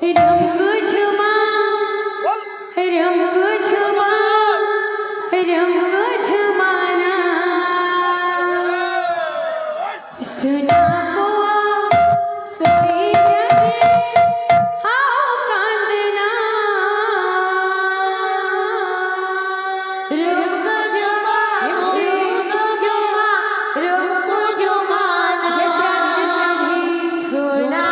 रंग झुमा रंग झुमा रंग झुमाना सुना बुआ सोई जगे हाओ कांदना रंग झुमा रंग झुमाना जैसे सुना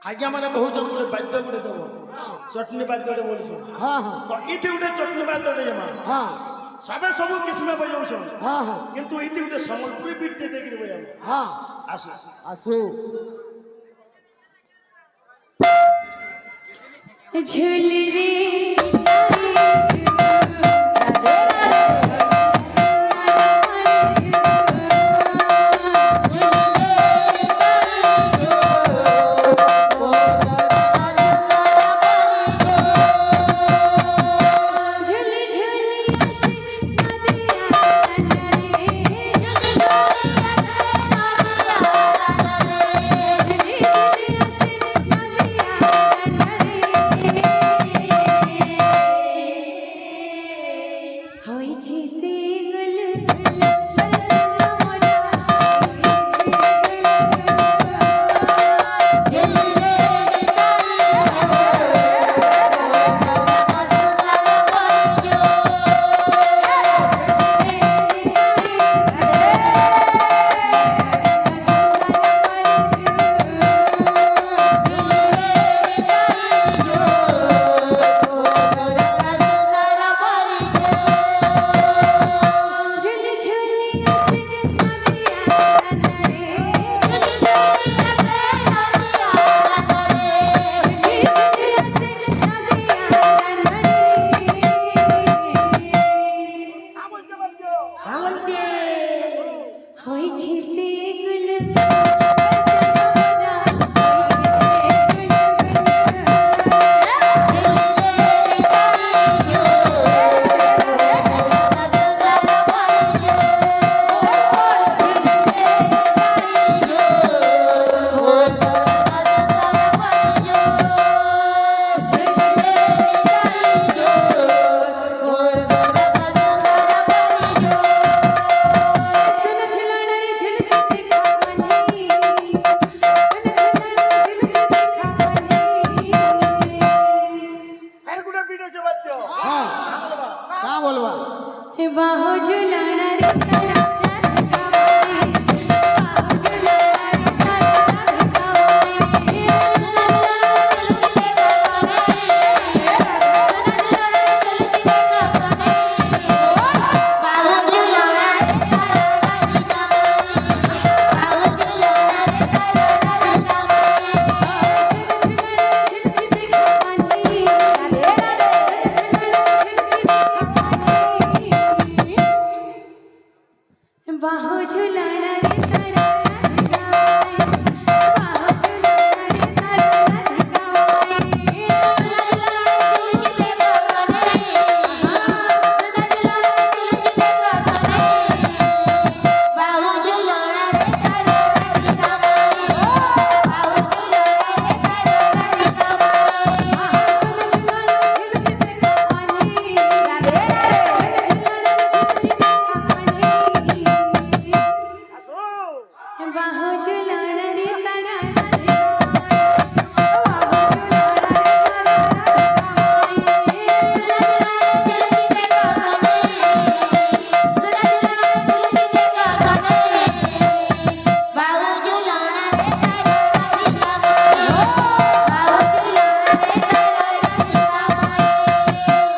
आज्ञा मैंने बहुत जन गोटे बाद्य गोटे देव चटनी बाद्य बोली तो इति गोटे चटनी बाद्य जमा सबे सब किस्म बजाऊ किंतु इति गोटे सम्बलपुरी बीट देकर बजा आसु आसु झूल रे হইছি সে গুলগুলা জমানা হইছি আর গুটা বিট হচ্ছে বাদ্য হ্যাঁ কা বলবা হে বাহু ঝুলানা রে তারা बाहु झुलाना रे तारा बाहु झुलाना रे तारा बाहु झुलाना रे तारा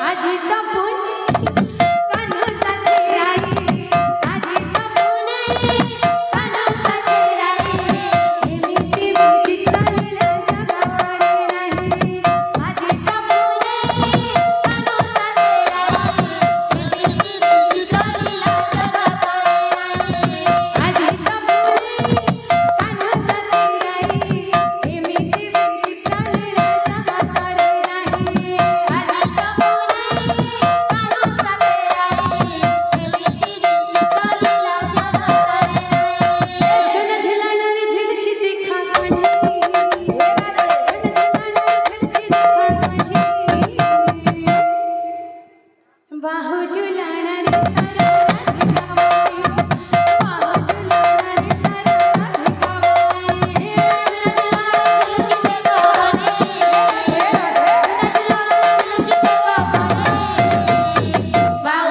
আজি তপুনি কানু সাথে রাই আজি তপুনি কানু সাথে রাই এমিতি বিতি কালিলা জগাড়ে রাই আজি তপুনি কানু সাথে রাই এমিতি বিতি কালিলা জগাড়ে রাই আজি তপুনি কানু সাথে রাই এমিতি বিতি কালিলা জগাড়ে রাই আজি सुन झुलाना रे झुलची देखा कणी सुन झुलाना रे झुलची देखा कणी बाहु झुलाना रे तारा बाहु झुलाना रे तारा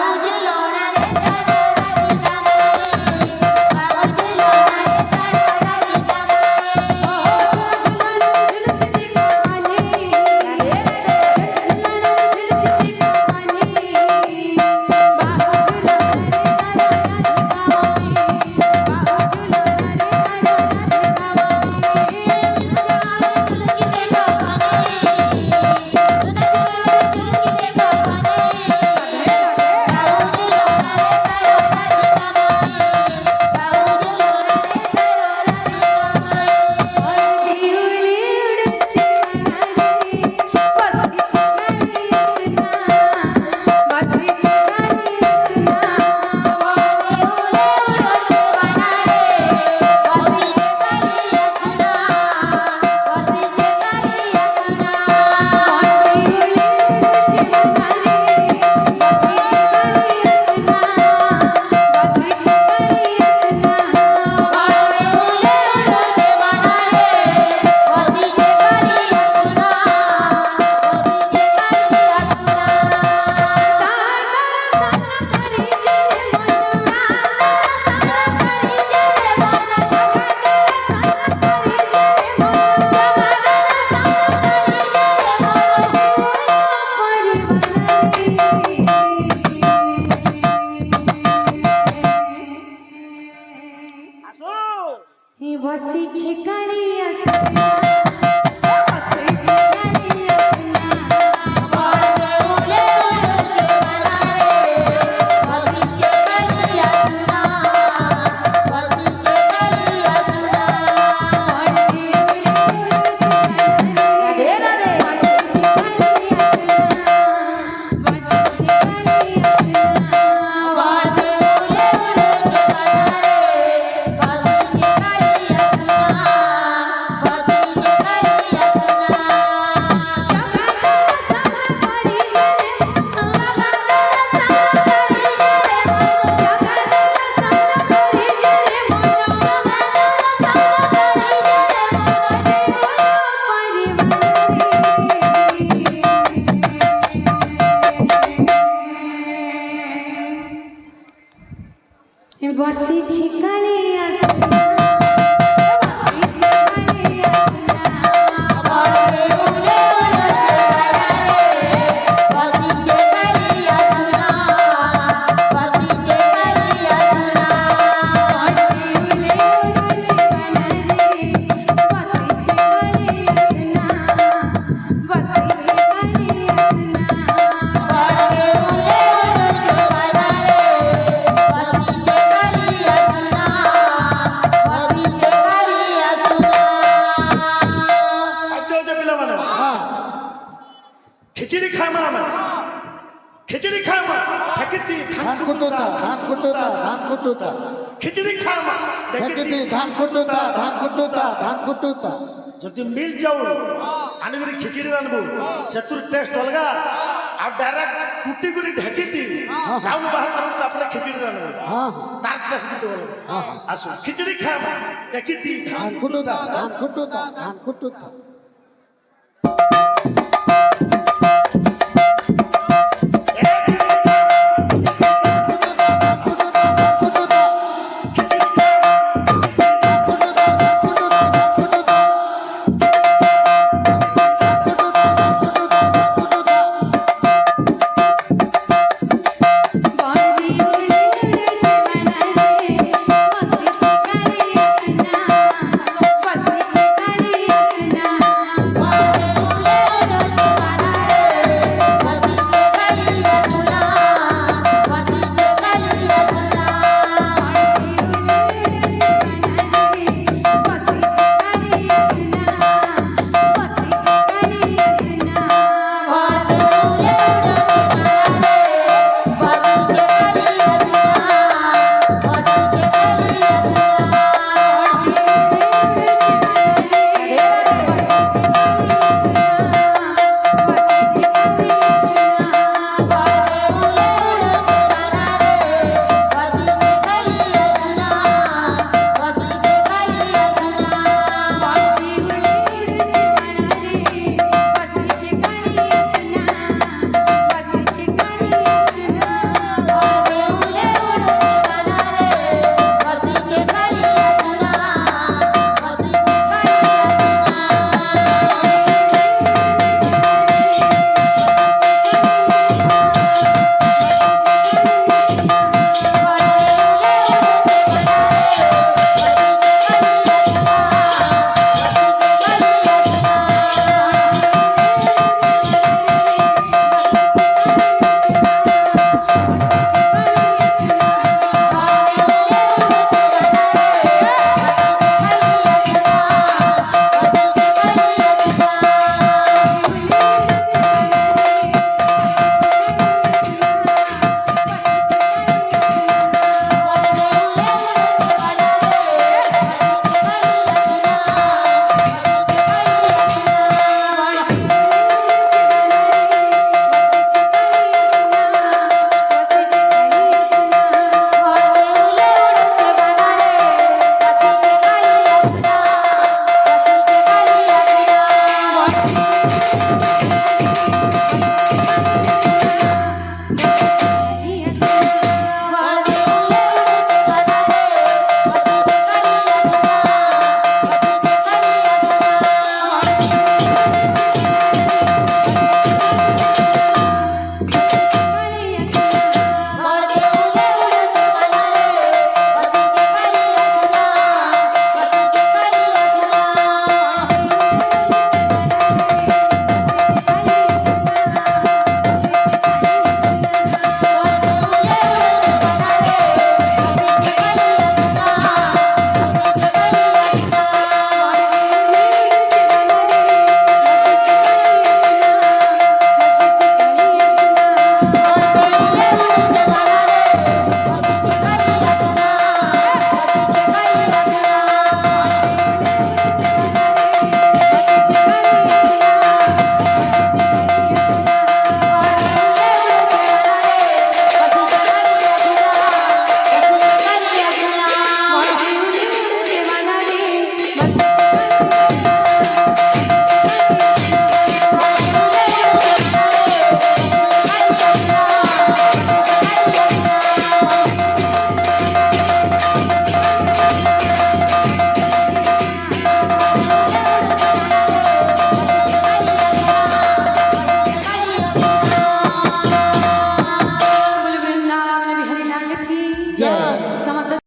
বসিছে কালিয়া সোনা বসিছে কালিয়া সোনা काळी असना वासीची काळी असना वाढते उले ओढाची बनारे वासीची काळी असना वासीची काळी असना ବାଧ୍ୟ ପିଲାମାନେ ଖିଚୁଡ଼ି ଖାଇମା ଆମେ ଖିଚୁଡ଼ି ଖାଇମା ଠେକିତି ধান কুটুতা ধান কুটুতা ধান কুটুতা খিচুଡ଼ି ଖାଇମା ঠেকিতি ধান কুটুতা ধান কুটুতা ধান কুটুতা ଯଦି ମିଲ୍ ଚାଉଳ ଆଣିକରି ଖିଚୁଡ଼ି ରାନ୍ଧବୁ ସେଥିରୁ ଟେଷ୍ଟ ଅଲଗା ଆଉ ଡାଇରେକ୍ଟ କୁଟି କରି ଢେକିତି ଚାଉଳ ବାହାର କରିବୁ ତାପରେ ଖିଚୁଡ଼ି ରାନ୍ଧବୁ হ্যাঁ ତାର ଟେଷ୍ଟ କିନ୍ତୁ ଅଲଗା ଆସୁ ଖିଚୁଡ଼ି ଖାଇମା ଢେକିତି ধান কুটুতা ধান কুটুতা ধান কুটুতা